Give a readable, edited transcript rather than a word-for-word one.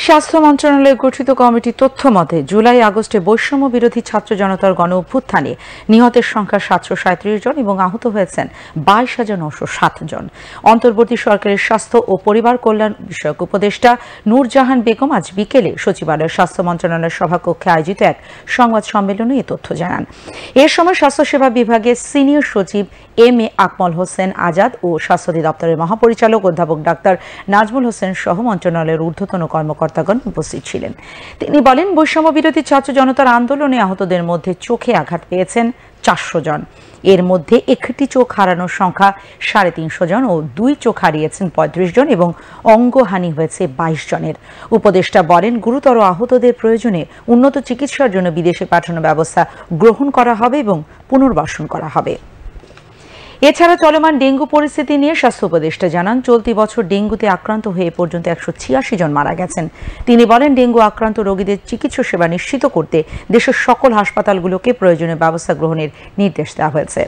স্বাস্থ্য মন্ত্রণালয় গঠিত কমিটি তথ্য মতে জুলাই আগস্টে বৈষম্য বিরোধী ছাত্র জনতার গণ অভ্যুত্থানে নিহতের সংখ্যা 737 জন এবং আহত হয়েছেন 22,907 জন। অন্তর্বর্তী সরকারের স্বাস্থ্য ও পরিবার কল্যাণ বিষয়ক উপদেষ্টা নূরজাহান বেগম আজ বিকেলে সচিবালয়ের স্বাস্থ্য মন্ত্রণালয়ের সভাকক্ষে আয়োজিত এক সংবাদ সম্মেলনে এই তথ্য জানান। এ সময় স্বাস্থ্যসেবা বিভাগের সিনিয়র সচিব এম এ আকমল হোসেন আজাদ ও স্বাস্থ্য অধিদপ্তরের মহাপরিচালক অধ্যাপক ডাক্তার নাজমুল হোসেন সহ মন্ত্রণালয়ের ঊর্ধ্বতন কর্মকর্তাগণ উপস্থিত ছিলেন। তিনি বলেন, বৈষম্য বিরোধী ছাত্র জনতার আন্দোলনে আহতদের মধ্যে চোখে আঘাত পেয়েছেন 400 জন। এর মধ্যে একটি চোখ হারানোর সংখ্যা 350 জন ও 2 চোখ হারিয়েছেন 35 জন এবং অঙ্গহানি হয়েছে 22 জনের। উপদেষ্টা বলেন, গুরুতর আহতদের প্রয়োজনে উন্নত চিকিৎসার জন্য বিদেশে পাঠানোর ব্যবস্থা গ্রহণ করা হবে এবং পুনর্বাসন করা হবে। এছাড়া চলমান ডেঙ্গু পরিস্থিতি নিয়ে স্বাস্থ্য উপদেষ্টা জানান, চলতি বছর ডেঙ্গুতে আক্রান্ত হয়ে পর্যন্ত 186 জন মারা গেছেন। তিনি বলেন, ডেঙ্গু আক্রান্ত রোগীদের চিকিৎসা সেবা নিশ্চিত করতে দেশের সকল হাসপাতালগুলোকে প্রয়োজনীয় ব্যবস্থা গ্রহণের নির্দেশ দেওয়া হয়েছে।